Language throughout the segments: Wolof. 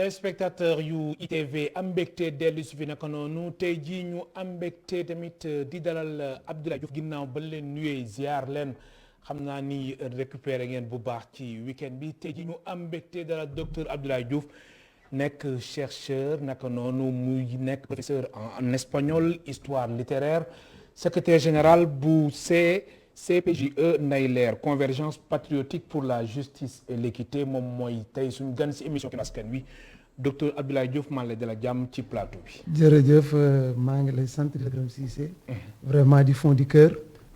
téléspectateur yu ITV am mbégte dellu si fi naka noonu tey jii ñu am mbégte tamit di dalal Abdoulaye Diouf ginnaaw ba leen nuyee ziar leen xam naa ni récupéré ngeen bu baax ci week-end bi tey jii ñu am mbégte dalal docteur Abdoulaye Diouf nekk chercheur naka noonu muy nekk professeur en espagnol histoire littéraire secrétaire général bu CPJE Nday Leer convergence patriotique pour la justice et l'équité moom mooy tey suñu gan si émission Kinu Askan Wi docteur Abdoulaye Diouf maa ngi lay dalal jàmm ci plateau bi. jërëjëf maa ngi lay sant di la gërëm Cissé vraiment du fond du cœur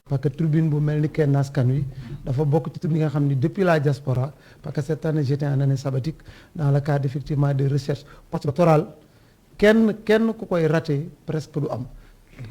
parce que tribune bu mel ni Kinu Askan Wi dafa bokk ci tribune yi nga xam ni depuis la diaspora parce que cette année j'étais en année sabbatique dans le cadre effectivement de recherche postdoctorale kenn ku koy raté presque du am.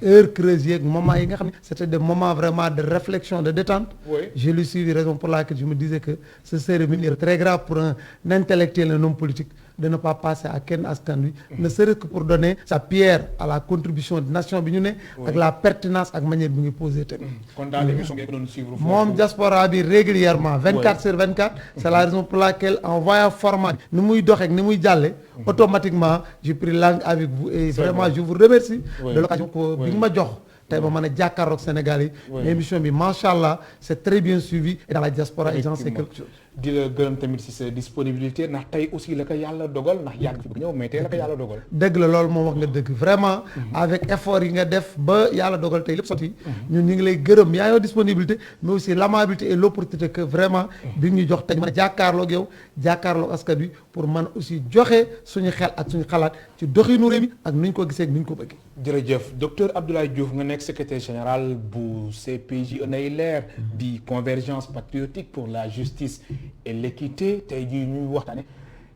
heure creuse yeeg moment yi nga xam ne c'était des moments vraiment de réflexion de détente. Oui. Je l'ai suivi, raison pour laquelle je me disais que ce serait une très grave pour un intellectuel, un homme politique de ne pas passer à Kinu Askan Wi ne serait que pour donner sa pierre à la contribution de nation bi ñu ne ak la pertinence ak manière bi ngi posé tamit. kon daal émission bi doon suivre moom diaspora bi régulièrement 24/24 c'est la raison pour laquelle en voyant format ni muy doxeek ni muy jàlle automatiquement j'ai pris langue avec vous et vraiment je vous remercie de l'occasion ko bi nga ma jox tey ba mën a jàkkaarloog Sénégal yi mais émission bi macha allah c'est très bien suivi et dans la diaspora et j'en sais quelque chose. di la gërëm tamit ci sa disponibilité ndax tey aussi la ko yàlla dogal ndax yàgg fi ba ñëw mais tey la ko yàlla dogal. dëgg la loolu moom wax nga dëgg vraiment avec effort yi nga def ba yàlla dogal tey lépp sotti ñun ñu ngi lay gërëm yaa ngi disponibilité mais aussi l'amabilité et l'opportunité que vraiment bi ñu jox tey mën a jàkkaarloog yow jàkkaarloog askan wi pour man aussi joxe suñu xel ak suñu xalaat ci doxinu réew mi ak nuñ ko gisee ak nuñ ko bëggee. jërëjëf docteur Abdoulaye Diouf nga nekk secrétaire général bu CPJE Nday Leer di convergence patriotique pour la justice et l'équité tey jii ñuy waxtaane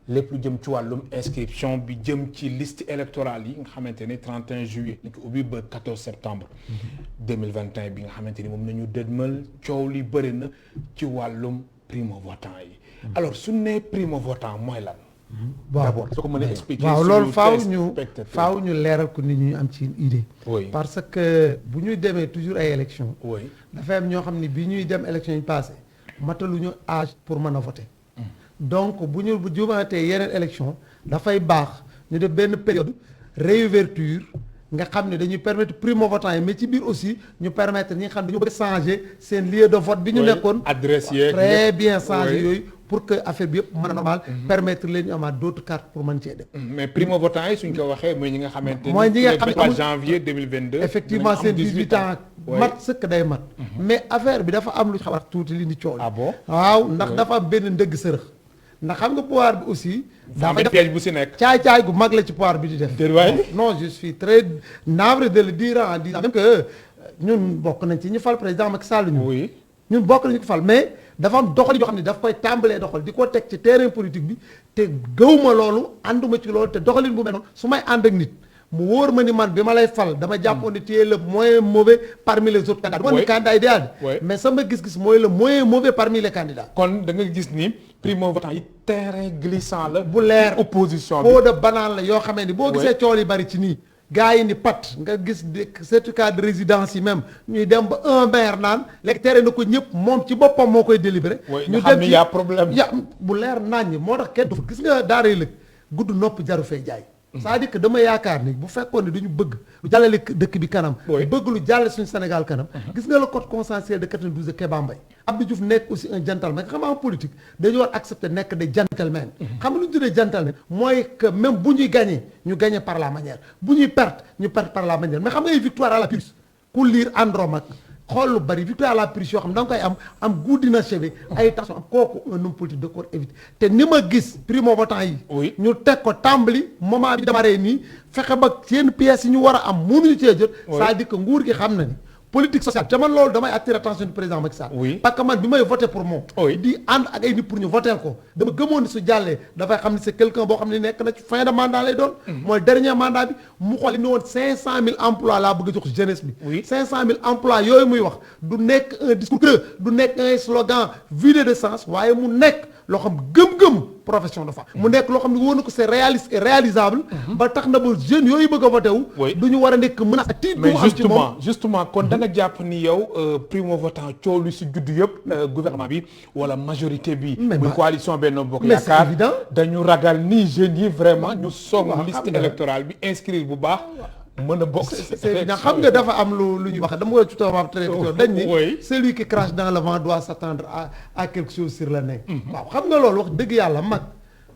lépp lu jëm ci wàllum inscription bi jëm ci liste électorale yi nga xamante ne 31 juillet li ko ubbi ba 14 septembre 2021 bi nga xamante ni moom nañu dëdmal coow li bëri na ci wàllum primo votant yi alors su ne primo votant mooy lan d'abord soo ko mënee expliquer waaw loolu faaw ñu leeral ko nit ñi am ci une idée parce que bu ñuy demee toujours ay élection dafay am ñoo xam ne bi ñuy dem élection yi passé mataluñu âge pour mën a voter donc bu jubaatee yeneen élection dafay baax ñu def benn période réouverture nga xam ne dañuy permettre primo votant yi mais ci biir aussi ñu permettre ñi nga xam ne dañu bëgg changer seen lieu de vote bi ñu nekkoon adresse yeeg très bien changer yooyu pour que affaire bi yëpp mën a normal permettre leen ñu amaat d'autres cartes pour mën cee dem mais primo votant yi suñ ko waxee mooy ñi nga xamante mooy ñi nga xam ne en janvier 2022 effectivement seen 18 ans mat sëkk day mat mais affaire bi dafa am lu xaw a tuuti li ni coow waaw ndax dafa am benn ndëgg sërëx ndax xam nga pouvoir bi aussi dafay def bu si nekk caay-caay gu mag la ci pouvoir bi di def non je suis très navré de le dire en disant même que ñun bokk nañ ci ñu fal président Macky Sall ñun bokk nañu ko fal mais dafa am doxalin yoo xam ne daf koy tàmbalee doxal di ko teg ci terrain politique bi te gëwuma loolu ànduma ci loolu te doxalin bu mel noonu su may ànd ak nit mu wóor ma ni man bi ma lay fal dama jàppoon ne tu es le moins mauvais parmi les autres candidats du ma ni candidat idéal mais sama gis-gis mooy le moins mauvais parmi les candidats kon da nga gis ni primo votant yi terrain glissant la bu leer opposition bi pot de banane la yoo xamee ni boo gisee coow yi bari ci nii gars yi ni pat nga gis certificat de résidence yi même ñuy dem ba un maire naan léegi tere na ko ñëpp moom ci boppam moo koy délibéré ñu dem ci y'a problème bu leer naññ moo tax kenn du gis nga daaray lëg gudd nopp jaru fee jaay c'est-à-dire que dama yaakaar ni bu fekkoon ne dañu bëgg lu jàllale dëkk bi kanam bëgg lu jàlle suñu Sénégal kanam gis nga le code consensuel de 92 de Kéba Mbaye Abdou Diouf nekk aussi un gentleman nga xam en politique dañu war accepter nekk des gentlemen xam nga lu ñu tuddee gentleman mooy que même bu ñuy gagner ñu gagner par la manière bu ñuy perte ñu perte par la manière mais xam nga ay victoire à la purge ku lire Andromaque xool lu bari victoire à la purge yoo xam da nga koy am goût d'inachevé ay tension am kooku un homme politique de corps éviter te ni ma gis primo votant yi ñu teg ko tàmbali moment bi démarré nii fexe ba seen pièces yi ñu war a am mënuñu cee jot c'est-à-dire que nguur gi xam na ni politique sociale te man loolu damay attirer attention du président Macky Sall parce que man bi may voté pour moom di ànd ak ay nit pour ñu voter ko dama gëmoon ni su jàllee dafay xam ne c'est quelqu'un boo xam ne nekk na ci fin de mandat lay doon mooy dernier mandat bi mu xool ni woon 500 000 emplois laa bëgg a jox jeunesse bi 500 000 emplois yooyu muy wax du nekk un discours creux du nekk un slogan vidé de sens waaye mu nekk loo xam gëm-gëm profession de foi mu nekk loo xam ne wóor na ko c'est réaliste et réalisable ba tax na ba jeunes yooyu bëgg a voté wu du ñu war a nekk menace ak tiit bu mais am ci moom justement kon da nga jàpp ni yow primo votant coow lu si judd yëpp gouvernement bi wala majorité bi muy coalition Benno Bokk mais c'est Yaakaar évident. dañu ragal ni jeunes yi vraiment ñu song waaw, liste xam nga. électorale bi inscrire bu baax mën a bokk c'est évident xam nga dafa am lu ñuy wax dama koy tubaab très dañ ni Oui. celui qui crache dans le vent doit s'attendre à quelque chose sur le nez waaw xam nga loolu wax dëgg yàlla mag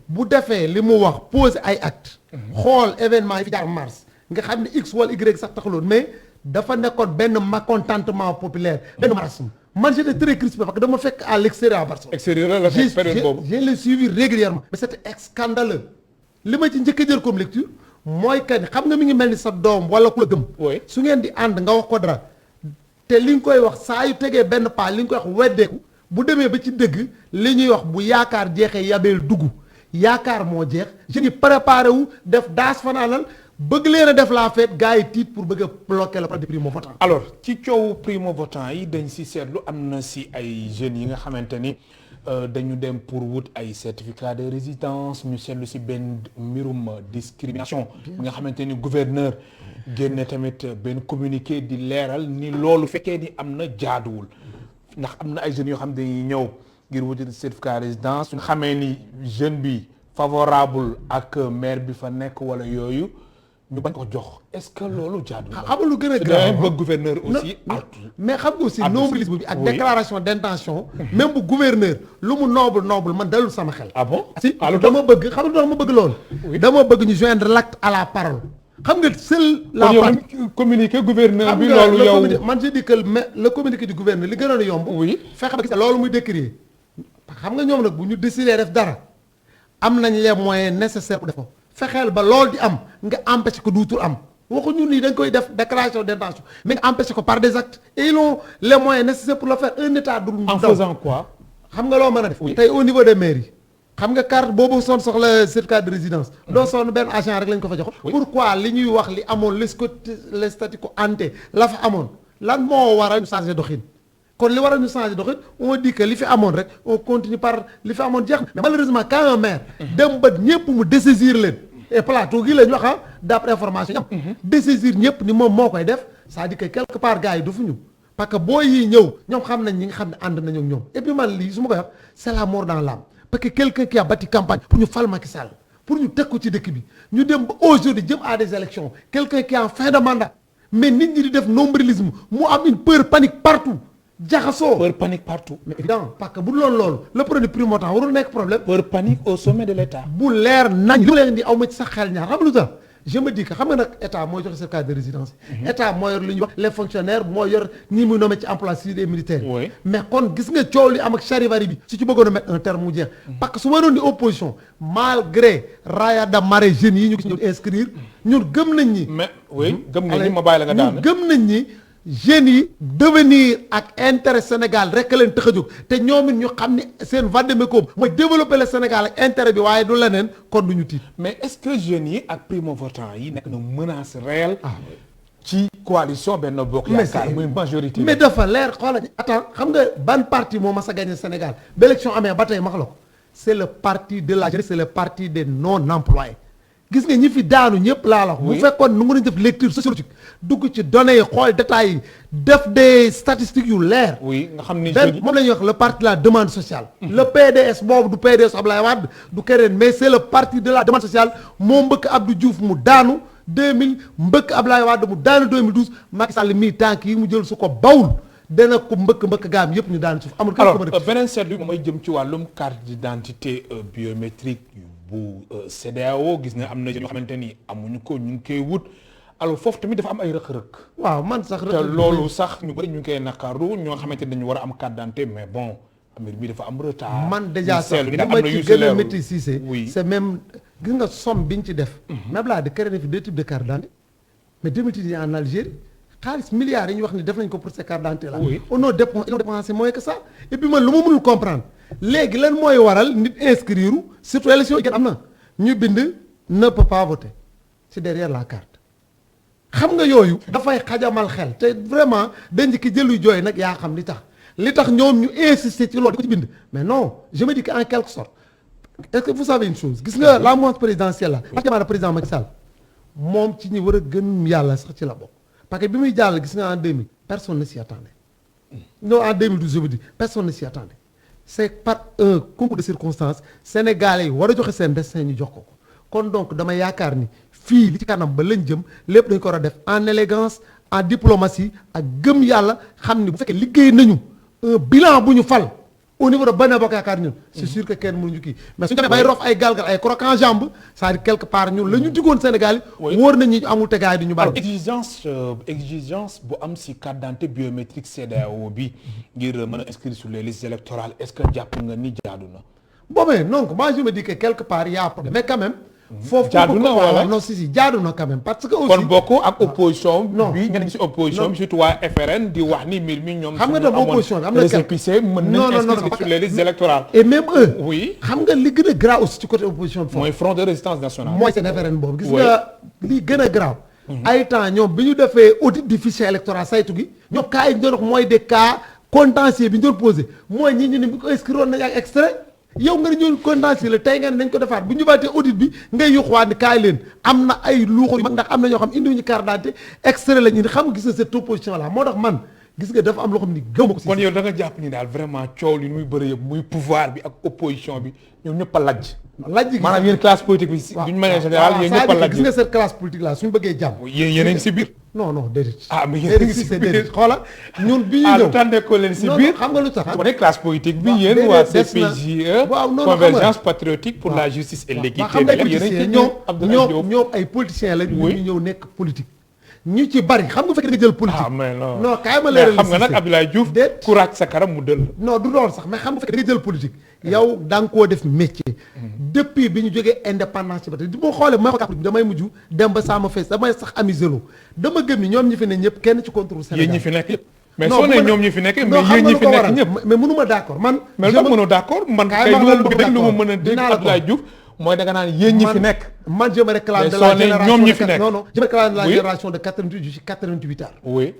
bu defee li mu wax poser ay actes xool événement yi fi jaar mars nga xam ne x wala y sax taxuloon mais dafa nekkoon benn mécontentement populaire benn marasme man j'étais très crispé parce que dama fekk à l'extérieur à Barcelone extérieur la fekk période boobu je l'ai suivi régulièrement mais c'était scandaleux li ma ci njëkk a jël comme lecture mooy que ni xam nga mi ngi mel ni sa doom wala ku la gëm Oui. su ngeen di ànd nga wax ko dara te li nga koy wax saa yu tegee benn pas li nga koy wax weddeeku bu demee ba ci dëgg li ñuy wax bu yaakaar jeexee yabeel dugg yaakaar moo jeex je ni préparé wu def daas fanaanal bëgg leen a def la fête gars yi tiit pour bëgg a bloquer le parti primo votant alors ci coowu primo votant yi dañ si seetlu am na si ay jeunes yi nga xamante ni dañu dem pour wut ay certificat de résidence ñu seetlu si benn mbirum discrimination bi nga xamante ni gouverneur génne tamit benn communiqué di leeral ni loolu fekkee ni am na jaaduwul ndax am na ay jeunes yoo xam dañuy ñëw ngir wuti certificat de résidence ñu xamee ni jeune bi favorable ak maire bi fa nekk wala yooyu ñu bañ ko jox est-ce que loolu jaaduwul xam nga lu gën a da grave bëgg gouverneur aussi mais xam nga aussi Artu. nombrilisme bi ak Oui. déclaration d'intention même bu gouverneur lu mu noble man dalul sama xel ah bon si ah lu dama bëgg xam nga dama bëgg loolu dama bëgg ñu joindre l'acte à la parole xam nga seul la kon yow pratique même communiqué gouverneur xam bi nga loolu le yow communiqué man je dis que le communiqué du gouverneur li gënoon a yomb Oui. fexe ba gis loolu muy décrier xam nga ñoom nag bu ñu décider def dara am nañ les moyens nécessaires pour def ko fexeel ba loolu di am nga empêcher ko duutul am waxuñu nii dañ koy def déclaration d'intention mais nga empêcher ko par des actes et ils ont les moyens nécessaires pour le faire un état du en faisant quoi xam nga loo mën a def Oui. tey au niveau des mairies xam nga carte boobu son soxla certificat de résidence doo sonn benn agent rek lañ ko fa jox Oui. pourquoi li ñuy wax li amoon les statico ante la fa amoon lan moo waral ñu changer doxin kon li waral ñu changer doxin on dit que li fi amoon rek on continue par li fi amoon jeex mais malheureusement quand un maire dem ba ñëpp mu dessaisir leen et plateau gi la ñu wax ah d'après information yi am dessaisir ñëpp ni moom moo koy def c'est-à-dire que quelque part gars yi du fu ñu parce que boo yi ñëw ñoom xam nañ ñi nga xam ne ànd nañu ak ñoom et puis man lii su ma koy wax c'est la mort dans l'âme parce que quelqu'un qui a bâti campagne pour ñu fal Macky Sall pour ñu teg ko ci dëkk bi ñu dem ba aujourd'hui jëm à des élections quelqu'un qui est en fin de mandat mais nit ñi di def nombrilisme mu am une peur panique partout jaxasoo peur panique partout mais évidemment parce que bu loolu loolu le produit primo votant warul nekk problème peur panique au sommet de l'État bu leer nañ li ma leen di aw ma ci sax xel ñaar xam lu tax je me dis que xam nga nag état mooy joxe certificat de résidence état moo yor li ñuy wax les fonctionnaires moo yor ñi muy nommé ci emploi civil et militaire Oui. mais kon gis nga coow li am ak charivari bi su ci bëggoon a mettre un terme mu jeex parce que su ma doon di opposition malgré raaya da marée jeunes yi ñu gis ñu inscrire ñun gëm nañ ñi mais oui gëm nga ni ma bàyyi la nga daanu ñun gëm nañ ñi jeunes yi devenir ak intérêt Sénégal rek leen tax a jóg te ñoom it ñu xam ni seen vade-mecum mooy développer le Sénégal ak intérêt bi waaye du leneen kon du ñu tiit. mais est-ce que jeunes yi ak primo votants yi nekk na menace réelle ci coalition Benno Bokk Yaakaar muy majorité mais dafa leer xoolal attends xam nga ban parti moo mas a gagné Sénégal ba élection amee ba tey max la ko c'est le parti de la jeunesse c'est le parti des non-employés gis nga ñi fi daanu ñëpp laa la wax bu fekkoon nu ngi def lecture sociologique dugg ci données yi xool détails yi def des statistiques yu leer oui nga xam ni benn moom la ñuy wax le parti de la demande sociale le PDS boobu du PDS Abdoulaye Wade du keneen mais c'est le parti de la demande sociale moo mbëkk Abdou Diouf mu daanu 2000 mbëkk Abdoulaye Wade mu daanu 2012 Macky Sall mii tànk yi mu jël su ko bawul dana ko mbëkk gaam yëpp ñu daanu suuf amul kenn ko ma def beneen seetlu bi mooy jëm ci wàllum carte d'identité biométrique bu CEDEAO gis na am na ñoo xamante ni amuñu ko ñu ngi koy wut alors foofu tamit dafa am ay rëq-rëq. waaw man sax te loolu sax ñu bëri ñu ngi koy naqaru ñoo xamante ni dañu war a am carte d'identité mais bon mbir bi dafa am retard. man déjà sax li am ma na ci yu si gën a leerul. métti Cissé oui c'est même gis nga somme bi ñu ci def même laa di créé na fi deux types de carte d'identité mais 2010 en Algérie xaalis milliards yi ñu wax ni def nañ ko pour ces cartes d'identité là Oui. on a dépensé moins que ça et puis man lu ma mënul comprendre léegi lan mooy waral nit inscrire surtout élection yi gën am na ñu bind ne peut pas voter c'est derrière la carte xam nga yooyu dafay xajamal xel te vraiment dañ ki jëluy jooy nag yaa xam li tax li tax ñoom ñu insister ci loolu di ko ci bind mais non je me dis que en quelque sorte est-ce que vous savez une chose gis nga la mouvance présidentielle la particulièrement le président Macky Sall moom ci ñi war a gën yàlla sax ci la bokk parce que bi muy jàll gis nga en 2000 personne ne s'y attendait non en 2012 je veux dire personne ne s'y attendait c'est par un concours de circonstances sénégalais yi war a joxe seen destin ñu jox ko kon donc dama yaakaar ni fii li ci kanam ba lañ jëm lépp dañ ko war a def en élégance en diplomatie ak gëm yàlla xam ni bu fekkee liggéey nañu un bilan bu ñu fal au niveau de Benno Bokk Yaakaar ñun c'est sûr que kenn mënuñu kii mais suñu demee bay rof ay galgal ay croc en jambe c'est-à-dire quelque part ñun la ñu diggoon Sénégal yi wóor nañu amul tegaay di ñu bari exigence bu am si carte d'identité biométrique CEDEAO bi ngir mën a inscrire sur les listes électorales est-ce que jàpp nga ni jaadu na boobee donc moi je me dis que quelque part y a problème mais quand même foofu jaadu na wala non si jaadu na quand même parce que aussi kon bokk ak opposition non bi ñeneen ñi si opposition bi surtout waa FRN di wax ni mbir mi ñoom xam nga tam opposition bi am na récépissé mën nañ inscrire sur les listes électorales et même eux oui xam nga li gën a grave aussi ci côté opposition bi mooy front de résistance nationale mooy seen FRN boobu gis nga li gën a grave ay temps ñoom bi ñu defee audit du fichier électoral saytu gi ñoom cas yi ñu doon wax mooy des cas contentieux bi ñu doon posé mooy ñi ñu ne bi ko inscrire woon nañ ak extrait yow nga ne ñooñu contentieux la tey nga ne nañ ko defaat bu ñu baatee audit bi ngay yuxuwaat ni kaay leen am na ay luuxu yu mag ndax am na ñoo xam indiwuñu carte d'identité extrait lañ indi xam nga gis nga cette opposition là moo tax man gis nga dafa am loo xam ni gëw ma ko si kon yow da nga jàpp ni daal vraiment coow li muy bëri yëpp muy pouvoir bi ak opposition bi ñoom ñëpp a lajj lajj maanaam yéen classe politique bi d'une manière générale yéen ñëpp a lajj gis nga cette classe politique là suñu bëggee jàmm yéen a ngi si biir non déedéet ah mais yéen a ngi si biir déedéet xoola ñun bi ñu ah ñëw lu tax nekkoo leen si biir xam nga lu tax su ne classe politique bi yéen waa CPJE convergence patriotique pour la justice et l'équité xam nga politicien ñoom ay politiciens la ñu ñëw nekk politique ñu ci bari xam nga fekk da nga jël politique ah mais non kaay ma leeral xam nga nag Abdoulaye Diouf courage sa karam mu dëll non du loolu sax mais xam nga fekk da nga jël politique yow da nga koo def métier depuis bi ñu jógee indépendance ci ba tey boo xoolee mooy xool politique damay mujj dem ba sama fees damay sax amusé dama gëm ni ñoom ñi fi ne ñëpp kenn ci contre Sénégal yéen ñi fi nekk mais soo ne ñoom ñi fi nekk mais yéen ñi fi nekk ñëpp mais mënuma d'accord man mais lu mënoo d'accord man kay lu ma bëgg dégg lu ma mën a dégg Abdoulaye Diouf mooy da nga naan yéen ñi fi nekk man je me réclame de la génération ñoom ñi fi nekk non je me réclame de la génération de 88 jusqu'à 88 ans oui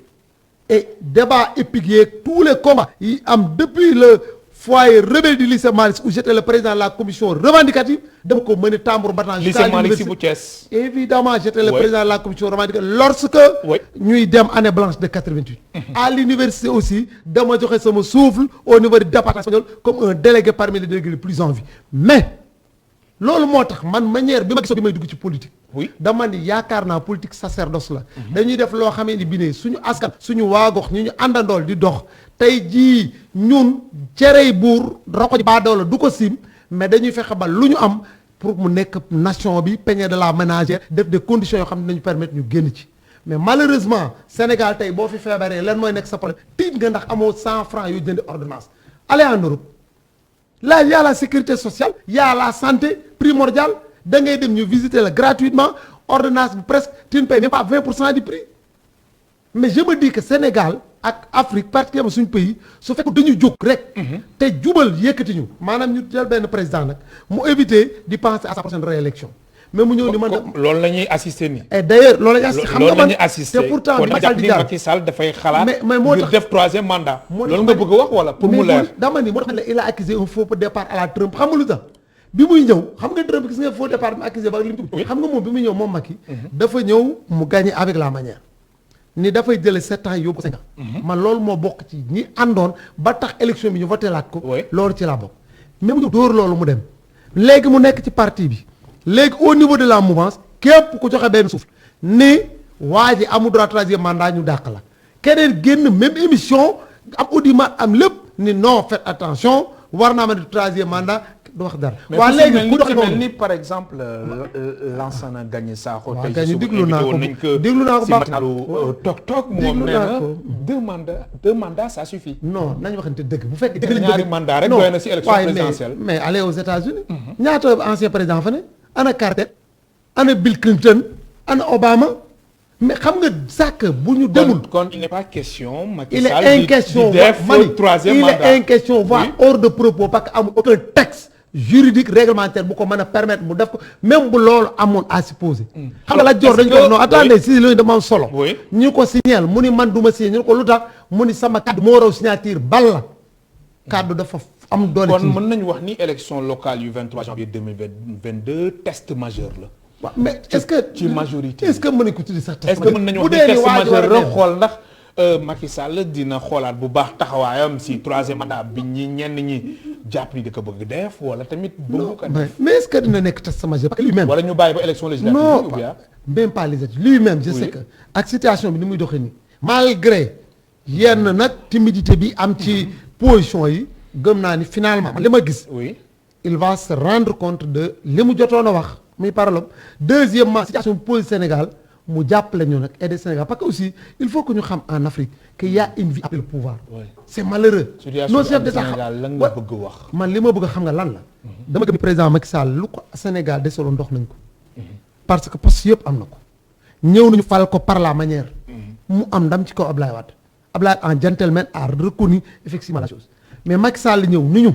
et débat épique yeeg tous les combats yi am depuis le foyer rebelle du lycée Malick où j'étais le président de la commission revendicative dama ko mën a tambour battant lycée Malick Sy bu Thiès évidemment j'étais le président de la commission revendicative lorsque ñuy dem année blanche de 88 à l'université aussi dama joxe sama souffle au niveau du département espagnol comme un délégué parmi les délégués les plus en vie mais loolu moo tax man manière bi ma gisoo bi may dugg ci politique dama ni yaakaar naa politique sacerdoce la dañuy def loo xamee ni bi ne suñu askan suñu waagox ñu àndandool di dox tey jii ñun cerey buur roko ji baadoola du ko sim mais dañuy fexe ba lu ñu am pour mu nekk nation bi peñe de la ménagère def des conditions yoo xam ne dañu permettre ñu génn ci mais malheureusement Sénégal tey boo fi feebaree lan mooy nekk sa problème tiit nga ndax amoo 100 francs yu jënd ordonnance allez en Europe là y a la sécurité sociale y a la santé primordiale da ngay dem ñu visiter la gratuitement ordonnance bi presque tu ne payes même pas 20% du prix mais je me dis que Sénégal ak Afrique particulièrement suñu pays su fekk dañu jóg rek te jubal yëkkati ñu maanaam ñu jël benn président nag mu éviter di penser à sa prochaine réélection mais mu ñëw ni man loolu la ñuy assister nii et d'ailleurs loolu la ñuy assister xam nga man assister te pourtant kon ma jàpp ni Macky Sall dafay xalaat mais moo tax def troisième mandat loolu nga bëgg a wax wala pour mu leer dama ni moo tax il a accusé un faux départ à la Trump xam nga lu tax bi muy ñëw xam nga Trump gis nga faux départ bi mu accusé ba li mu xam nga moom bi muy ñëw moom Macky dafa ñëw mu gagner avec la manière ni dafay jële 7 ans yóbbu 5 ans man loolu moo bokk ci ñi àndoon ba tax élection bi ñu voté laat ko loolu ci laa bokk mais mu ñëw dóor loolu mu dem léegi mu nekk ci parti bi léegi au niveau de la mouvance képp ku joxe benn suuf ni waa ji amul droit troisième mandat ñu dàq la keneen génn même émission am audimat am lépp ni non faites attention war naa ma di troisième mandat du wax dara. waa léegi ku dox noonu ni par exemple Lansana Gagné Sakho tey ci déglu naa ko si matinalu toog moom nee na deux mandats ça suffit. non nañu waxante dëgg bu fekkee ñaari mandat rek doy na si élection présidentielle mais allez aux États-Unis ñaata ancien président fa ne ana Carter ana Bill Clinton ana Obama mais xam nga sàkk bu ñu demul. kon il n'est pas question il est question voire hors de propos parce que amul aucun texte juridique réglementaire bu ko mën a permettre mu def ko même bu loolu amoon à supposer. xam nga la jor dañu ko non attendez si loolu dama am solo. ñu ko signal mu ni man du ma signé ñu ko lu tax mu ni sama kaddu moo raw signature bal la kaddu dafa am doole. kon mën nañu wax ni élection locale yu 23 janvier 2022 test majeur la. waaw mais est-ce que ci majorité est-ce que mën nañu ko tuddi sax test est-ce que mën nañu wax ni test majeur la xool ndax Macky Sall dina xoolaat bu baax taxawaayam si troisième mandat bi ñenn ñi jàpp ni da ko bëgg def wala tamit bëggu ko def. mais est-ce que dina nekk test majeur parce que lui-même. wala ñu bàyyi ba élection législative. non même pas législative lui-même je sais que ak situation bi ni muy doxee nii. malgré yenn nag timidité bi am ci position yi gëm naa ni finalement li ma gis. oui il va se rendre compte de li mu jotoon a wax muy parole. deuxièmement situation bi pose Sénégal mu jàppale ñu nag aider Sénégal parce que aussi il faut que ñu xam en Afrique qu'il y a une vie après le pouvoir. oui c'est malheureux. nos chefs d'État Sénégal lan nga bëgg wax. man li ma bëgg a xam nga lan la. dama gëm président Macky Sall lu ko Sénégal desaloon ndox nañ ko. parce que poste yëpp am na ko. ñëw nañu fal ko par la manière. mu am ndam ci kaw Ablaye Wade. Ablaye en gentleman a reconnu effectivement la chose mais Macky Sall ñëw ni ñu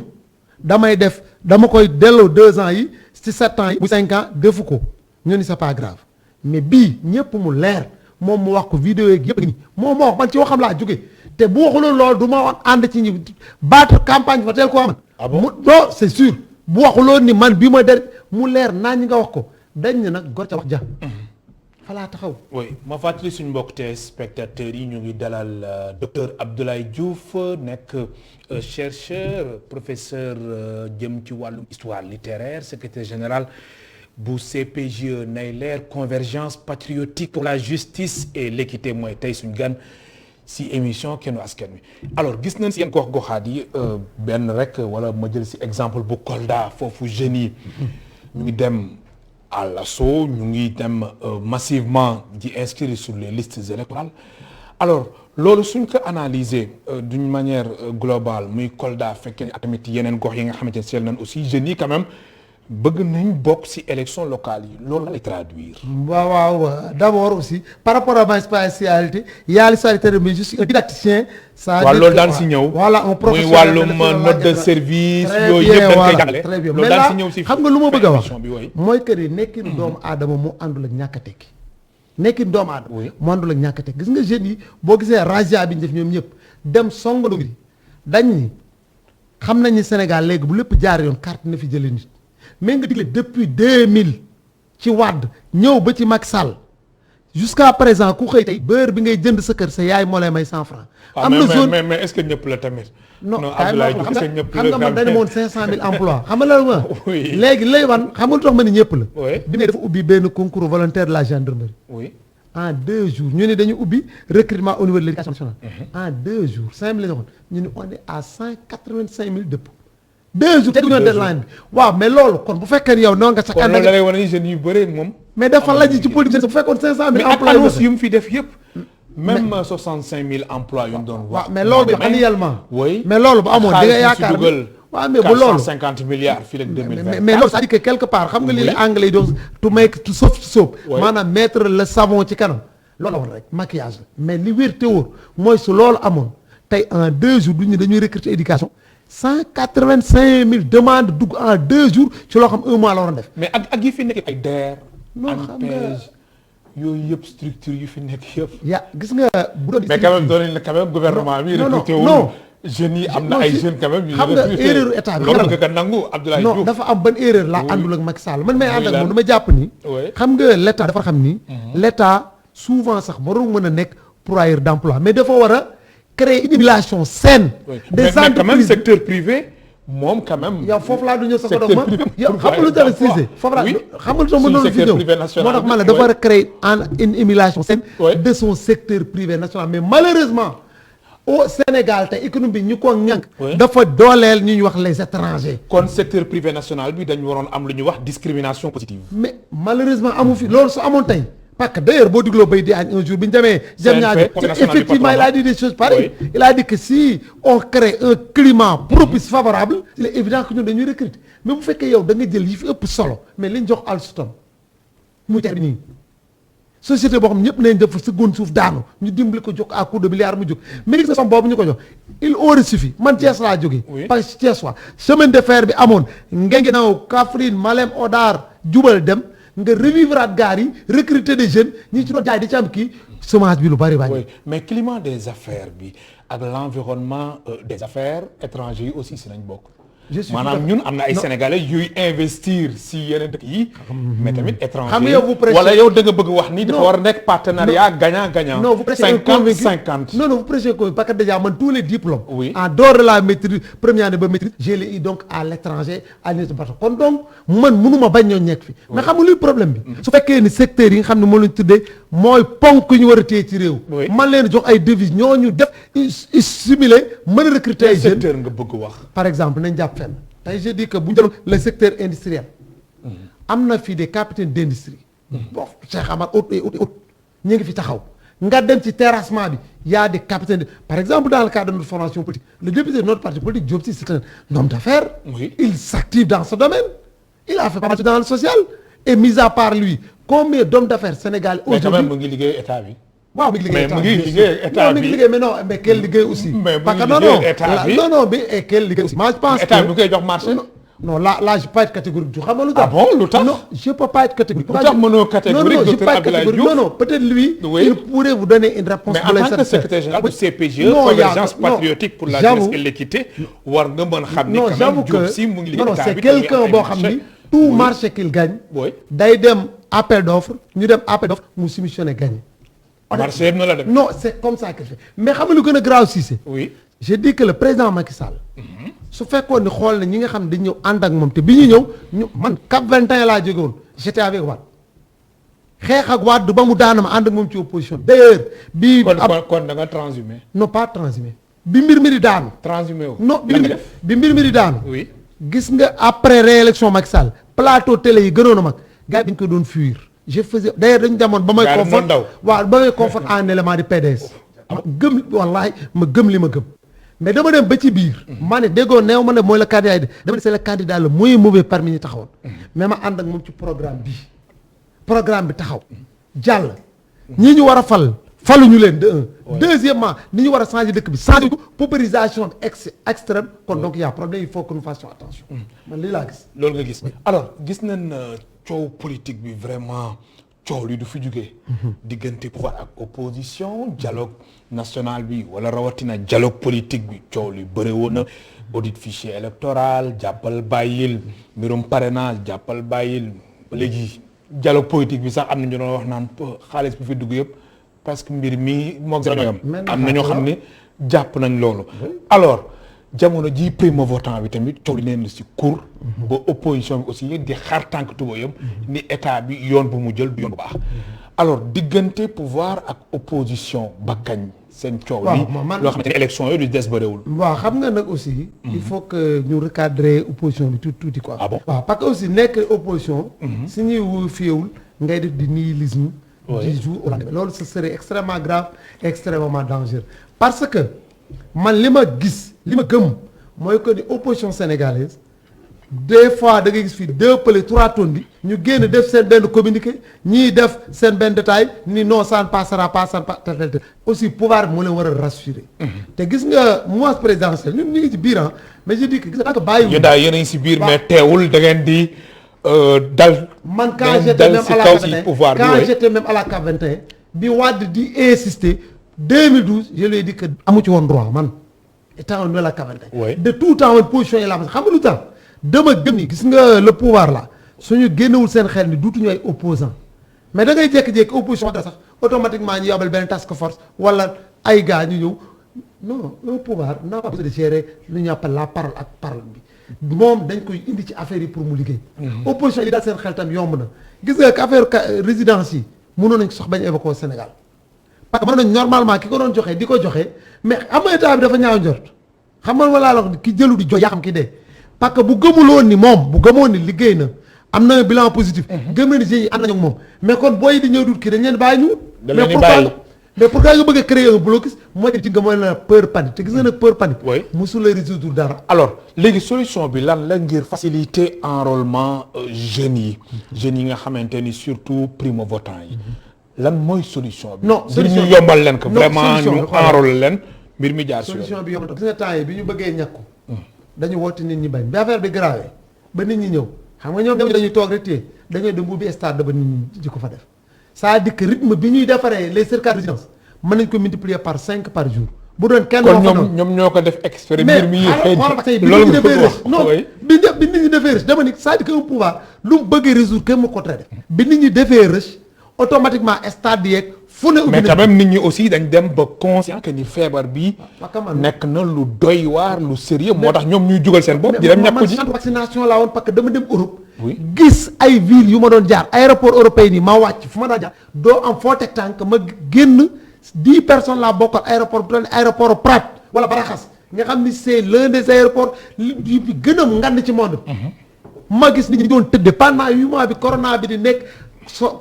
dama koy delloo 2 ans yi ci 7 ans yi bu 5 ans defu ko ñu ni c'est pas grave mais bii ñëpp mu leer moom mu wax ko vidéo yeeg yëpp ni moom moo wax man ci waxam laa jóge te bu waxuloon loolu du ma wax ànd ci ñi battre campagne fa teel koo am. ah bon non c'est sûr bu waxuloon ni man bii ma der mu leer naa ñi nga wax ko dañ ne nag gor ca wax ja falaa taxaw. oui ma fàttali suñu mbokk te spectateurs yi ñu ngi dalal docteur Abdoulaye Diouf nekk chercheur professeur jëm ci wàllum histoire littéraire secrétaire général bu CPGE nay leer convergence patriotique pour la justice et l'équité mooy tey suñu gan si émission Kennu Askan Wi. alors gis nañ si yenn gox-goxaat yi benn rek wala ma jël si exemple bu Kolda foofu jeunes yi ñu ngi dem à l'assaut ñu ngi dem massivement di inscrire sur les listes électorales alors loolu suñ ko analyser d'une manière globale muy Kolda fekkee ak tamit yeneen gox yi nga xamante ne seel nañ aussi jeunes yi quand même bëgg nañ bokk ci élection locale yi loolu la lay traduire. waaw d'abord aussi par rapport à ma spécialité y a l'histoire littéraire mais je suis un didacticien. waaw loolu daan si ñëw. voilà un professionnel muy wàllum note de service. yooyu yëpp dañ koy jàngale. très bien loolu daan si ñëw si xam nga lu ma bëgg a wax bi mooy que ni nekkin doomu aadama mu àndul ak ñàkk a tekki. nekkin doomu aadama. mu àndul ak ñàkk a tekki gis nga jeunes yi boo gisee razzia bi ñu def ñoom ñëpp dem songalu bi dañ ni xam nañ ni Sénégal léegi bu lépp jaar yoon carte na fi jëlee nit mais nga digle depuis 2000 ci Wade ñëw ba ci Macky Sall jusqu'à présent ku xëy tey beurre bi ngay jënd sa kër sa yaay moo lay may 100 francs. am na zone mais est-ce que ñëpp la tamit. non Abdoulaye Diouf est-ce que ñëpp la xam nga man dañu moon 500000 emplois xam nga loolu ma. léegi lay wan xam nga lu tax ma ni ñëpp la. bi ne dafa ubbi benn concours volontaire de la gendarmerie. oui en 2 jours ñu ne dañu ubbi recrutement au niveau de l'éducation nationale. en 2 jours 5000 la ñu waxoon ñu ne on est à 155000 dëpp. 2 jours te duñu deadline bi waaw mais loolu kon bu fekkee yow noonu nga sax. kon loolu da lay wane ni jeunes yu bëre moom. mais dafa laaj ci politique bu fekkoon 500000 emplois mais ak annonce yu mu fi def yëpp. même 65000 emplois yu mu doon wax. waaw mais loolu bi annuellement. oui mais loolu bu amoon di nga yaakaar waaw mais bu loolu 450 milliards fii ak 2020. mais loolu c'est-à-dire que quelque part xam nga lii la anglais yi doon to make to soap. maanaam mettre le savon ci kanam. loolu amoon rek maquillage la mais li wér te wóor mooy su loolu amoon tey en 2 jours du ñu dañuy recruter éducation. 185000 demandes dugg en 2 jours ci loo xam 1 mois la waroon def. mais ak yi fi nekk ay DER. non xam nga yooyu yëpp structure yu fi nekk yëpp. yaa gis nga bu doon. mais quand même doon nañ la quand même gouvernement bi. recruté wul jeunes yi am na ay jeunes quand même. xam nga erreur état bi loolu nga nangu Abdoulaye Diouf. non dafa am ban erreur laa àndul ak Macky Sall man may ànd ak moom dama jàpp ni. xam nga l' état dafa xam ni. l' état souvent sax warul mën a nekk pourvoyeur d' emploi mais dafa war a. créer une relation saine. des entreprises mais quand même secteur privé moom quand même. yow foofu laa du ñëw sa ko doog ma yow xam nga lu tax Cissé foofu laa xam nga lu tax ma doon fi ñëw moo tax man la dafa war a créer une émulation saine de son secteur privé national mais malheureusement au Sénégal te économie bi ñu ko ñànk dafa dooleel ñu ñuy wax les étrangers. kon secteur privé national bi dañu waroon am lu ñuy wax discrimination positive. mais malheureusement amu fi loolu su amoon tey. parce que d'ailleurs boo digloo bay di añ un jour bi ñu demee jëm ñaar effectivement il a dit des choses pareilles. il a dit que si on crée un climat propice favorable il est évident que ñun dañuy recruter mais bu fekkee yow da nga jël yi fi ëpp solo mais liñ jox Alstom mu jar nii société boo xam ñëpp nañ def seconde suuf daanu ñu dimbali ko jox à coup de milliards mu jóg mais gis nga som boobu ñu ko jox il aurait suffi man Thiès laa jógee parce que Thiès waa chemin de fer bi amoon Guinguinéo Kaffrine Malem Hodar jubal dem nga revivraat gaar yi recruter des jeunes ñi ci doon jaay di ci am kii chômage bi lu bari bari. oui mais climat des affaires bi ak l'environnement des affaires étrangers yi aussi si nañ bokk. maanaam ñun am na ay sénégalais yuy investir si yeneen dëkk yi. mais tamit étranger xam nga yow vous prêchez wala yow da nga bëgg wax ni dafa war a nekk partenariat gagnant-gagnant. non vous prêchez 50-50. non vous prêchez convaincu parce que déjà man tous les diplômes. oui en dehors de la maîtrise première année ba maîtrise je l'ai eu donc à l'étranger à l'université kon donc man mënuma bañ ñoo nekk fi. mais xam nga luy problème bi. su fekkee ni secteurs yi nga xam ne moo leen tuddee mooy ponk ñu war a téye ci réew. man leen jox ay devises ñooñu def stimuler mën a recruter ay jeunes. secteur nga bëgg wax. par exemple nañ jàpp fenn tey je dis que bu ñu jëloon le secteur industriel. am na fii des capitaines d'industrie. bon Cheikh Amar autre ñu ngi fi taxaw. nga dem ci terrassement bi y a des capitaines par exemple dans le cadre de notre formation politique le député de notre parti politique Diop Sy c'est un homme d'affaires. oui il s'active dans ce domaine. il a fait pas mal dans le social. et mis à part lui combien d'hommes d'affaires sénégalais. mais quand même mu ngi liggéey état bi. waaw mi ngi liggéey état mais mu ngi liggéey état bi mi ngi liggéey mais non mais quel liggéey aussi. mais mu parce que ngi non liggéey état bi non non mais et quel liggéey aussi. moi je pense état que bi bu koy jox marché. non là je peux pas être catégorique du xam nga lu tax. ah bon lu tax non je peux pas être catégorique. lu tax mënoo catégorique non je peux docteur pas être Abdoulaye catégorique. Diouf non peut-être lui. oui il pourrait vous donner une réponse. mais en tant que secrétaire général du CPGE. non convergence patriotique pour la jeunesse et l'équité. war nga mën xam ni quand même Diop Sy mu ngi liggéey état bi. c'est quelqu'un boo xam ni tout marché qu'il gagne. day dem appel d'offre ñu dem appel d'offre mu soumissionné gagné. marché yëpp na la dem. non c'est comme ça qu'il fait mais xam nga lu gën a grave si c'est. oui je dis que le président Macky Sall. su fekkoon ni xool na ñi nga xam ne dañu ñëw ànd ak moom te bi ñu ñëw ñu man Cap 21 laa jóge woon j'étais avec Wade xeex ak Wade ba mu daana ma ànd ak moom ci opposition d'ailleurs bii kon da nga transhumé. non pas transhumé bi mbir mi di daanu. transhumé wu. non bi mbir mi di daanu. oui gis nga après réélection Macky Sall plateau télé yi gënoon a mag gars yi dañu ko doon fuir je faisais d'ailleurs dañu demoon ba may confort waaw ba may confort en élément di PDS ma gëm wallahi ma gëm li ma gëm mais dama dem ba ci biir maa ne déggoo neew ma ne mooy le candidat yi dama ne c'est le candidat le moins mauvais parmi ñi taxawoon mais ma ànd ak moom ci programme bi taxaw jàll ñi ñu war a faluñu leen de un deuxièmement ni ñu war a changer dëkk bi changer ko paupérisation extrême kon donc y a problème il faut que nous fassions attention man lii laa gis loolu nga gis alors gis nañ coow politique bi vraiment coow li du fi jugee diggante pouvoir ak opposition dialogue national bi wala rawatina dialogue politique bi coow li bëre woon na audit fichier électoral jàppal bàyyil mbirum parrainage jàppal bàyyil léegi dialogue politique bi sax am na ñu doon wax naan xaalis bi fi dugg yëpp parce que mbir mi moom ñooyam am na ñoo xam ne jàpp nañ loolu alors jamono ji primo votant bi tamit coow li neen la si cour ba opposition bi aussi di xar tànk tubayam ni état bi yoon bu mu jël du yoon bu baax alors diggante pouvoir ak opposition ba kañ seen coow li loo xamante ne élection yooyu du des bëriwul waaw xam nga nag aussi il faut que ñu recadrer opposition bi tuuti quoi ah bon waaw parce que aussi nekk opposition si ñuy fiewul ngay def di nihilisme du jour au lendemain loolu ce serait extrêmement grave et extrêmement dangereux parce que man li ma gis li ma gëm mooy que ni opposition sénégalaise des fois da ngay gis fii 2 pële 3 tonnes bi ñu génn def seen benn communiqué ñii def seen benn détail ni non ça ne passera pas ça ne passera aussi pouvoir bi moo leen war a rassurer te gis nga mois présidentiel ñun ñu ngi ci biir mais je dis que gis nga bàyyi yéen daal yéen a ngi si biir mais teewul da ngeen di dal man quand j'étais même à la Cap 21 bi Wade di insister 2012 je lui ai dit que amu ci woon droit man étant à la Cap 21 de tout temps man position yi la xam nga lu tax dama gëm ni gis nga le pouvoir là suñu génnewul seen xel ni duutuñu ay opposants mais da ngay jékki-jékki opposition da sax automatiquement ñu yabal benn task force wala ay gars ñu ñëw non un pouvoir n'a pas besoin de gérer lu ñu appelle la parole ak parole bi moom dañ koy indi ci affaire yi pour mu liggéey opposition yi daal seen xel tam yomb na gis nga affaire résidence yi mënoon nañ ko sax bañ évacuer au Sénégal parce que mën nañ normalement ki ko doon joxe di ko joxe mais xam nga état bi dafa ñaaw njort xam nga wala la ki jëlu di jox yaa xam ki dee parce que bu gëmuloon ni moom bu gëmoon ni liggéey na am na bilan positif gëm na ni GIE ànd nañu ak moom mais kon booy di ñëw dut kii dañ leen bàyyi ñu mais pourquoi nga bëgg a créer un blocus mooy ci nga mooy la peur panique te gis nga nag peur panique musul résoudre dara alors léegi solution bi lan la ngir faciliter enrôlement jeunes yi nga xamante ni surtout primo votant yi lan mooy solution bi non solution ñu yombal leen ko vraiment ñu enrôler leen mbir mi jaar solution bi yombal gis nga temps yi bi ñu bëggee ñàkku dañu woote nit ñi bañ bi affaire bi grave ba nit ñi ñëw xam nga ñoom dañuy toog rek téye dañoo dem ubbi stade ba nit ñi di ko fa def c'est-à-dire que rythme bi ñuy defaree les cercats de résidence mën nañ ko multiplier par 5 par jour. bu doon kenn kon ñoom ñoo ko def expérience mi loolu nga bëgg wax non bi nit ñi defee rush dama ni c'est-à-dire que un pouvoir lu mu bëggee résoudre kenn mu ko traité bi nit ñi defee rush automatiquement stade yeeg fu ne mais quand même nit ñi aussi dañ dem ba conscient que ni feebar bi nekk na lu doy waar lu sérieux moo tax ñoom ñuy jugal seen bopp di dem ñàkku ji vaccination laa woon parce que dama dem Europe gis ay villes yu ma doon jaar aéroport européen yi ma wàcc fu ma daan jaar doo am foo teg tànk ma génn 10 personnes laa bokkal aéroport bu doon aéroport Prat wala Baraxas nga xam ni c'est l'un des aéroports yu bi gën a ngand ci monde ma gis nit ñi doon tëdde pendant 8 mois bi corona bi di nekk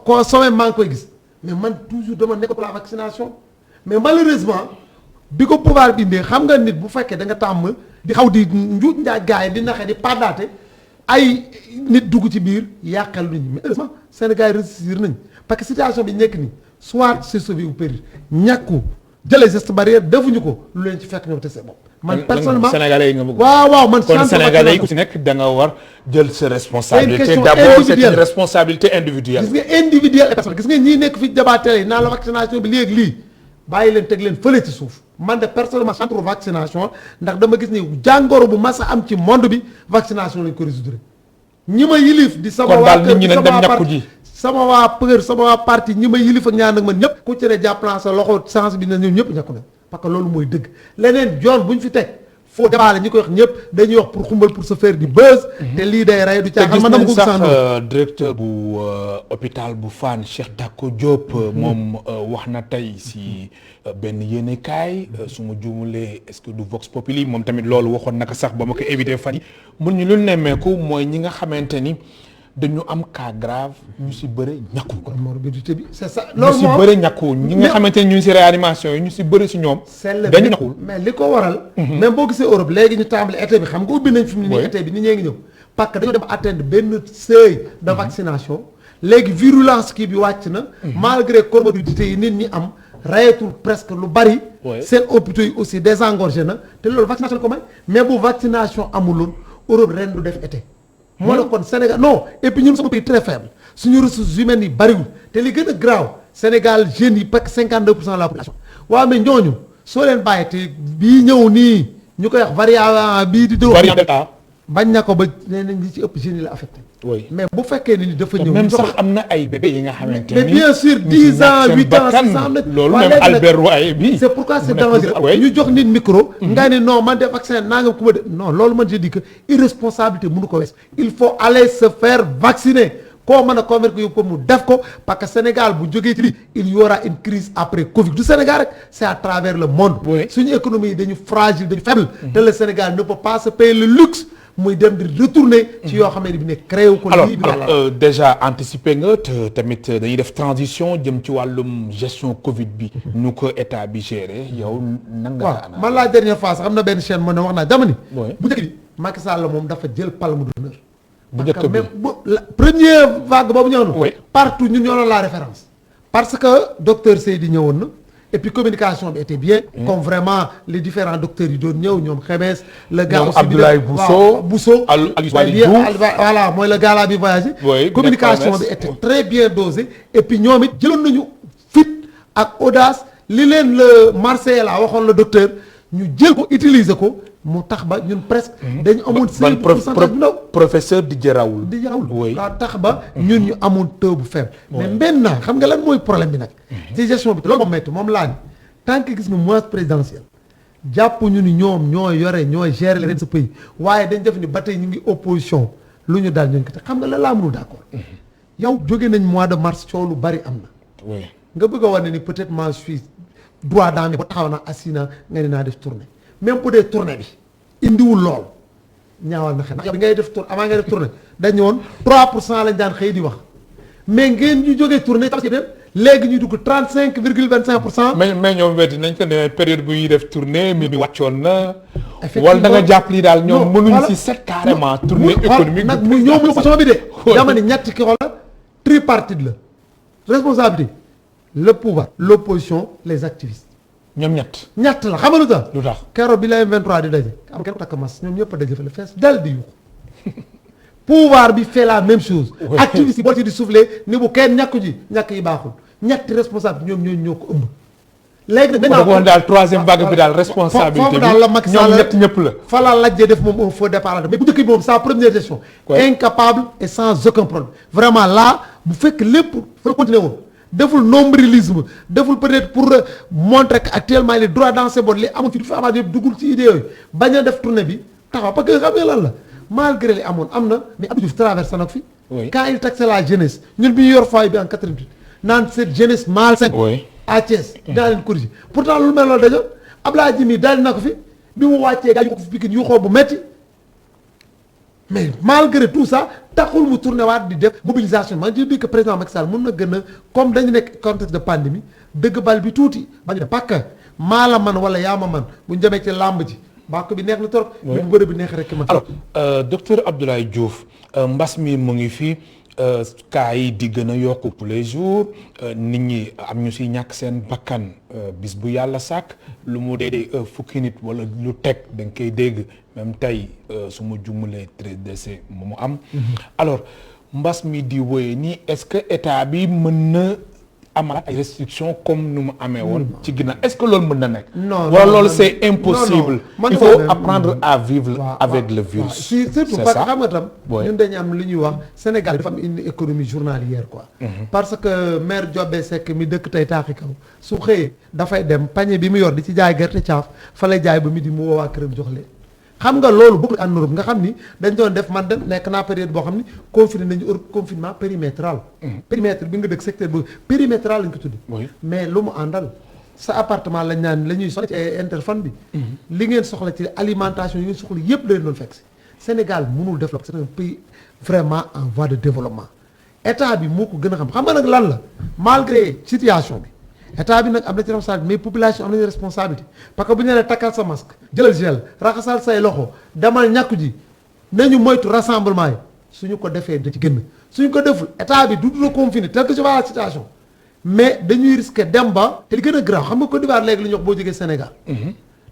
ko sommet maa ngi koy gis mais man toujours dama nekk pour la vaccination mais malheureusement bi ko pouvoir bi indee xam nga nit bu fekkee da nga tàmm di xaw di njuut njaaj gaay di naxee di paddaate ay nit dugg ci biir yàqal lu ñu mais heureusement Sénégal yi réussir nañ parce que situation bi nekk nii soit c'est sauvé ou périr ñàkku jëlee geste barrière defuñu ko lu leen ci fekk ñoom te c'est bon. man personnellement sénégalais yi nga bëgg. waaw man kon sénégalais yi ku ci nekk da nga war jël sa responsabilité d'abord c'est une responsabilité individuelle. gis nga individuelle et personnelle gis nga ñii nekk fi débat télé yi naan la vaccination bi léegi lii bàyyi leen teg leen fële ci suuf man de personnellement centre vaccination ndax dama gis ni jàngoro bu mas a am ci monde bi vaccination lañ ko résoudre ñi ma yilif di sama waa kon daal nit ñi nañ dem ñàkku ji. sama waa peur sama waa parti ñi ma yilif ak ñaan ak man ñëpp ku ci ne jàpp naa sa loxo sens bi na ñoom ñëpp ñàkku na parce que loolu mooy dëgg leneen yoon bu ñu fi teg foo débat la ñi koy wax ñëpp dañuy wax pour xumbal pour se faire du buzz te lii day rey du caaxaan man dama ko sax directeur bu hôpital bu Fann Cheikh Tako Diop moom wax na tey si benn yéenekaay su ma juumulee est-ce que du Vox Populi moom tamit loolu waxoon naka sax ba ma ko éviter fan yi mun ñu lu nemmeeku mooy ñi nga xamante ni dañu am cas grave ñu si bëre ñàkku ko morbidité bi c'est ça ñu si bëre ñàkku ñi nga xamante ni ñu si réanimation yi ñu si bëre si ñoom dañu ñàkkul mais li ko waral même boo gisee Europe léegi ñu tàmbali été bi xam nga ubbi nañ fi mu ne nii été bi nit ñee ngi ñëw parce que dañoo dem atteindre benn seuil de vaccination léegi virulence kii bi wàcc na malgré comorbidité yi nit ñi am rayetul presque lu bari seen hôpitaux yi aussi désengorgé na te loolu vaccination ko may mais bu vaccination amuloon Europe ren du def été moo la kon Sénégal non et puis ñun sama pays très faible suñu ressources humaines yi bariwul te li gën a graaw Sénégal jeunes yi presque 52% de la population waaw mais ñooñu soo leen bàyyi te bii ñëw nii ñu koy wax variant bii di dóor bañ na ko ba nee nañ li ci ëpp jeunes yi la affecté mais bu fekkee ni dafa ñëw même sax am na ay bébé yi nga xamante ni mais bien sûr 10 ans 8 ans 6 ans loolu même Albert Royer bi c'est pourquoi c'est dangereux ñu jox nit micro nga ne non man de vaccin naa nga ku ma de non loolu man je dis que irresponsabilité mënu ko wees il faut aller se faire vacciner koo mën a convaincre yow ko mu def ko parce que Sénégal bu jógee ci lii il y aura une crise après Covid du Sénégal rek c'est à travers le monde suñu économie yi dañu fragile dañu faible te le Sénégal ne peut pas se payer le luxe muy dem di retourner ci yoo xam ne bi ne créé wu ko lii alors déjà anticiper nga te tamit dañuy def transition jëm ci wàllum gestion Covid bi ñu ko état bi géré yow nan nga waaw man la dernière fois sax am na benn chaîne moo ne wax naa dama ni bu njëkk bi Macky Sall moom dafa jël palme d'honneur bu njëkk bi première vague boobu ñëw na partout ñun ñoo doon la référence parce que docteur Seydi ñëwoon na et puis communication bi était bien comme vraiment les différents docteurs yi doon ñëw ñoom Xemes le gars aussi Abdoulaye Bousso voilà mooy le gars là bi voyagé communication bi était très bien dosée et puis ñoom it jëloon nañu fit ak audace li leen le Marseille la waxoon le docteur ñu jël ko utiliser ko mu tax ba ñun presque dañu amoon seen pourcentage bu ndaw professeur Didier Raoult daa tax ba ñun ñu amoon taux bu faible mais maintenant xam nga lan mooy problème bi nag ci gestion bi loolu moom métti moom laa ni tant que gis nga mouvance présidentielle jàpp ñu ni ñoom ñooy yore ñooy gérer leen sa pays waaye dañ def ni ba tey ñu ngi opposition lu ñu daal ñun ko te xam nga la laa mënul d'accord yow jóge nañ mois de mars coow lu bari am na nga bëgg a wane ni peut-être moi je suis droit dans ba taxaw naa assina nga ne naa def tournée même bu dee tournée bi indiwul lool ñaawal na xel ndax bi ngay def tournée avant ngay def tournée dañu woon 3% lañ daan xëy di wax mais ngeen ñu jógee tournée tabaski dem léegi ñu dugg 35,25%. mais ñoom wetti nañ ko ne période bu ñuy def tournée mi wàccoon na. wala da nga jàpp lii daal ñoom mënuñ si set carrément. tournée économique nag mu ñoom opposition bi de. dama ne ñetti ki xoolal tripartite la responsabilité le pouvoir l'opposition les activistes. ñoom ñett la xam nga lu tax. lu tax keroog bi la M23 di daje am kenn takk mas ñoom ñëpp a daje fa la fees dal di yuuxu pouvoir bi fait la même chose. activiste yi boo ci di soufflé ni bu kenn ñàkku ji ñàkk yi baaxul ñetti responsable ñoom ñoo ko ëmb. léegi nag dañoo woon daal troisième vague bi daal responsabilité bi daal la Macky Sall ñoom ñett ñëpp la. fa la lajjee def moom un faux départ mais bu njëkk bi moom sa première gestion. incapable et sans aucun problème. vraiment là bu fekk lépp fa continuer woon deful nombrilisme deful peut-être pour montrer que actuellement il est droit dans ses bottes li amul fi amaat yëpp duggul ci idée yooyu bañ a def tournée bi taxaw parce que xam nga lan la malgré li amoon am na mais Abdou Diouf traversé na ko fi. quand il taxe la jeunesse ñun bi ñu yor foyer bi en 88 naan cette jeunesse malsaine. à Thiès dinaa leen corriger pourtant lu mel loolu dañoo Abdoulaye Djimi daal na ko fi bi mu wàccee gars yi ko fi Pikine yu xoo bu metti mais malgré tout ça taxul mu tourné waat di def mobilisation man je dis que président Macky Sall mun na gën a comme dañu nekk contexte de pandémie dëgg bal bi tuuti bañu def parce que maa la man wala yaa ma man bu ñu demee ci làmb ji bàkk bi neex na trop. bu bëre bi neex rek ma. alors docteur Abdoulaye Diouf mbas mi mu ngi fii. cas yi di gën a yokku tous les jours nit ñi am ñu si ñàkk seen bakkan bis bu yàlla sàkk lu mu dee fukki nit wala lu teg da nga koy dégg même tey su ma jumulee 13 décès mu am. alors mbas mi di woye nii est-ce que état bi mën na amalaat ay restrictions comme nu mu amee woon. ci ginnaaw est-ce que loolu mën na nekk. non wala loolu c'est impossible. il faut apprendre à vivre avec le virus. surtout parce que xam nga tam. ñun dañu am li ñuy wax Sénégal dafa am une économie journalière quoi. parce que maire Diobé Seck mi dëkk tey taaxi kaw su xëyee dafay dem panier bi mu yor di ci jaay gerte caaf fa lay jaay ba midi mu woo waa këram jox leen. xam nga loolu bokkul en Europe nga xam ni dañ doon def man dem nekk naa période boo xam ni confiné nañu Europe confinement périmétral. périmètre bi nga dëkk secteur boobu périmétral lañ ko tuddi mais lu mu àndal sa appartement lañ naan la ñuy soxla ci interphone bi. li ngeen soxla ci alimentation yi ngeen soxla yëpp da leen doon fekk si. Sénégal mënul développer c'est un pays vraiment en voie de développement état bi moo ko gën a xam nga nag lan la malgré situation bi. état bi nag am na ci responsabilité mais population am nañu responsabilité parce que bu ñu nee takkal sa masque jëlal gel raxasal say loxo demal ñàkku ji nañu moytu rassemblement yi suñu ko defee da ci génn suñu ko deful état bi du confiné tel que je vois la situation mais dañuy risquer dem ba te li gën a grave xam nga Côte d'Ivoire léegi li ñuy wax boo jógee Sénégal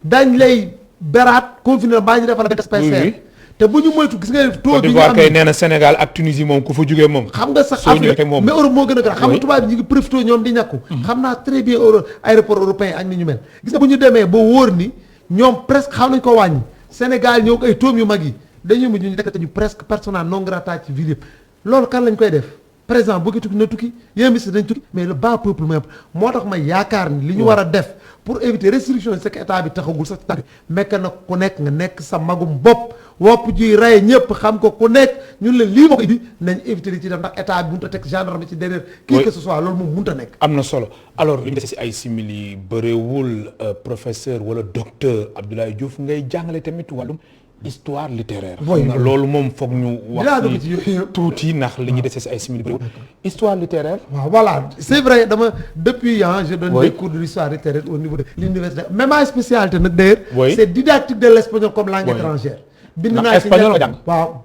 dañ lay beraat confiné la mbaa ñu defal la test PCR te bu ñu moytu gis nga taux bi ñu am kay nee na Sénégal ak Tunisie moom ku fa jógee moom. xam nga sax Afrique mais Europe moo gën a gën xam nga tubaab bi ñu ngi profité ñoom di ñàkku. xam naa très bien aéroport européen ak ni ñu mel. gis nga bu ñu demee ba wóor ni ñoom presque xam nañ ko wàññi Sénégal ñëw ko ay toom yu mag yi dañuy mujj ñu nekkati ñu presque persona non grata ci ville yëpp loolu kan lañ koy def président bëgg tukki na tukki yéen ministre dañ tukki mais le bas peuple moo tax ma yaakaar ni li ñu war a def pour éviter restriction c'est que état bi taxagul sax tàgg mekk na ku nekk nga nekk sa magum bopp wopp juy rey ñëpp xam ko ku nekk ñun la lii moo ko indi nañ éviter li ci def ndax état bi mënut a teg gendarme ci derrière qui que ce soit loolu moom mënut a nekk am na solo alors li ñu des si ay simili bëreewul professeur wala docteur Abdoulaye Diouf ngay jàngale tamit wàllum histoire littéraire loolu moom foog ñu wax ci tuuti ndax li ñu dese si ay simili bëreewul histoire littéraire waaw voilà c'est vrai dama depuis je donne des cours de l'histoire littéraire au niveau de l'université mais ma spécialité nag d'ailleurs c'est didactique de l'espagnol comme langue étrangère bind naa ci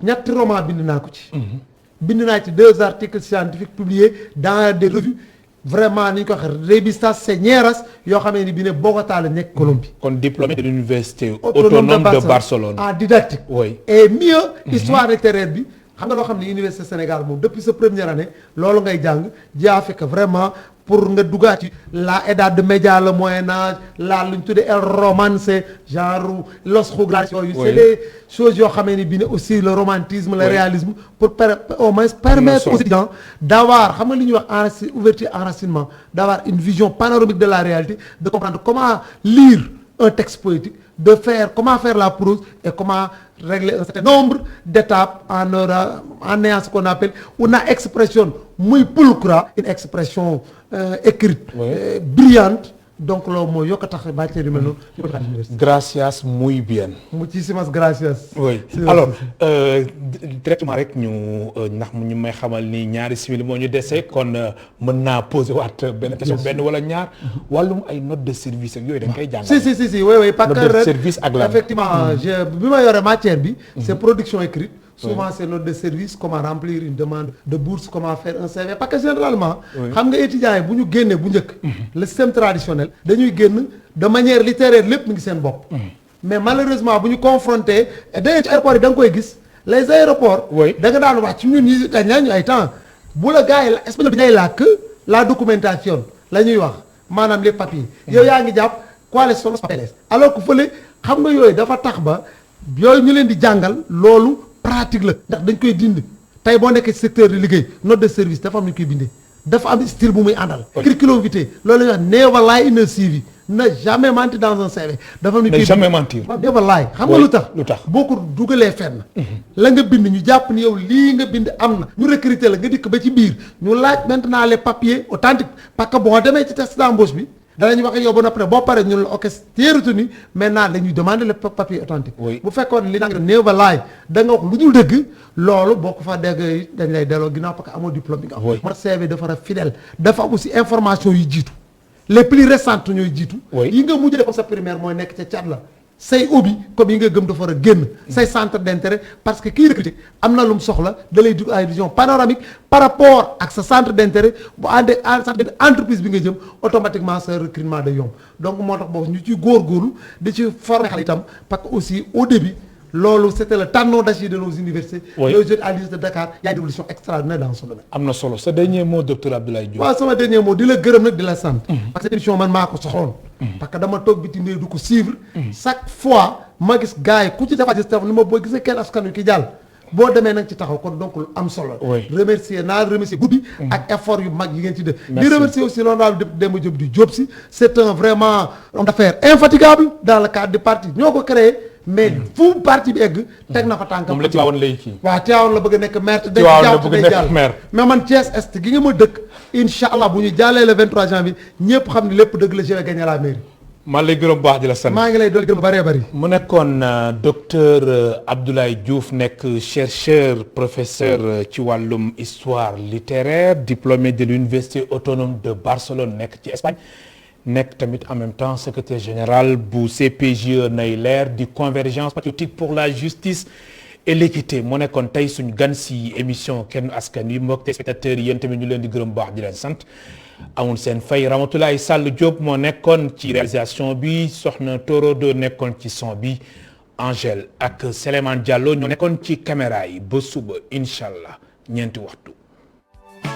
ñetti roman bind naa ko ci bind naa ci 2 articles scientifiques publiés dans des revues vraiment ni ñu ko waxee revistas señeras yoo xam ne bi ne Bogota la nekk Colombie. kon diplômé de l'université autonome de Barcelone en didactique. oui et mieux histoire littéraire bi xam nga loo xam ne université Sénégal moom depuis sa première année loolu ngay jàng jaa fekk vraiment pour nga duggaat ci la Edad Media le Moyen Âge la lu ñu tuddee el romance genre los juglares yooyu c'est des choses yoo xamee ni bi ne aussi le romantisme le réalisme pour au moins permettre aux étudiants d'avoir xam nga li ñuy wax ouverture enracinement d'avoir une vision panoramique de la réalité de comprendre comment lire un texte poétique comment faire la prose et comment régler un certain nombre d'étapes en ayant ce qu'on appelle une expression muy pulcra une expression écrite brillante donc loolu mooy yokk a tax bàcce yu mel noonu. gracias muy bien. muchísimas gracias. oui alors directement rek ñu ndax ñu may xamal ni ñaari simili moo ñu dese kon mën naa poser waat benn question benn wala ñaar wàllum ay note de service ak yooyu dañ koy jàngal. si oui parce que note de service ak lan effectivement bi ma yore matière bi. c'est production écrite. souvent c'est note de service comment remplir une demande de bourse comment faire un CV parce que généralement xam nga étudiants yi bu ñu génnee bu njëkk le système traditionnel dañuy génn de manière littéraire lépp mi ngi seen bopp mais malheureusement bu ñu confronté dañu ci aéroport yi da nga koy gis les aéroports. da nga daan wàcc ñun ñi dañ ñu ay temps bu la gars yi la espagnol bi ngay làkk la documentation la ñuy wax maanaam les papiers. yow yaa ngi jàpp cuáles son los papeles alors que fële xam nga yooyu dafa tax ba yooyu ñu leen di jàngal loolu pratique la ndax dañ koy dindi tey boo nekkee secteur de liggéey note de service dafa am ñu koy bindee dafa am style bu muy àndal. curriculum vitae loolu la ñuy wax never lie in a CV ne jamais mentir dans un CV. dafa am ñu koy jamais mentir. never lie xam nga lu tax boo ko dugalee fenn. la nga bind ñu jàpp ni yow lii nga bind am na ñu recruter la nga dikk ba ci biir ñu laaj maintenant les papiers authentiques parce que boo demee ci test d'embauche bi. danañ wax yow ba noppi ne boo paree ñun la ok t'es retenu maintenant dañuy demander le papier authentique bu fekkoon li nga never lie da nga wax lu dul dëgg loolu boo ko fa dégg dañ lay delloo ginnaaw parce que amoo diplôme bi nga am moo tax CV dafa war a fidèle dafa am aussi information yu jiitu les plus récentes ñooy jiitu yi nga mujj def comme sa primaire mooy nekk ca cat la say hobby comme yi nga gëm dafa war a génn say centre d'intérêt parce que kii recruté am na lu mu soxla da lay dugg ay vision panoramique par rapport ak sa centre d'intérêt bu àndee centre entreprise bi nga jëm automatiquement sa recrutement day yomb donc moo tax boobu ñu ciy góorgóorlu di ci former xale itam parce que aussi au début loolu c'était le talon d'Achille de nos universités. Aujourd'hui à l'université de Dakar y a des évolutions extraordinaires dans ce domaine. am na solo sa dernier mot docteur Abdoulaye Diouf. waaw sama dernier mot di la gërëm nag di la sant. parce que cette émission man maa ko soxloon. parce que dama toog bitim réew du ko suivre. chaque fois ma gis gars yi ku ci defaat gis ni ma boo gisee kenn askan wi ki jàll. boo demee nag ci taxaw kon donc lu am solo. remercier guddi. ak effort yu mag yi ngeen ci def. di remercier aussi l'honorable député Demba Diop di Diop si. c'est un vraiment homme d'affaires infatigable dans le cadre du parti ñoo ko créé. mais fu parti bi egg teg na fa tànkam. moom la Tivaouane lay kii. waaw Tivaouane la bëgg a nekk maire. Tivaouane la bëgg a nekk maire mais man Thiès Est gi nga ma dëkk incha allah bu ñu jàllee le 23 janvier ñëpp xam ne lépp dëgg la je vais gagner la mairie. maa lay gërëm baax di la sant. maa ngi lay doon gërëm bëree bëri. mu nekkoon docteur Abdoulaye Diouf nekk chercheur professeur ci wàllum histoire littéraire diplômé de l'université autonome de Barcelone nekk ci Espagne. nekk tamit en même temps secrétaire général bu CPGE nay leer di convergence patriotique pour la justice et l'équité mu nekkoon tey suñ gan si émission kenn askan wi mbokk téléspectateurs yi yéen tamit ñu leen di gërëm baax di leen sant amul seen fay Ramatoulaye Sall Diop moo nekkoon ci réalisation bi soxna Torodo nekkoon ci son bi Angèle ak Souleymane Diallo ñoo nekkoon ci caméra yi ba suba incha allah ñeenti waxtu.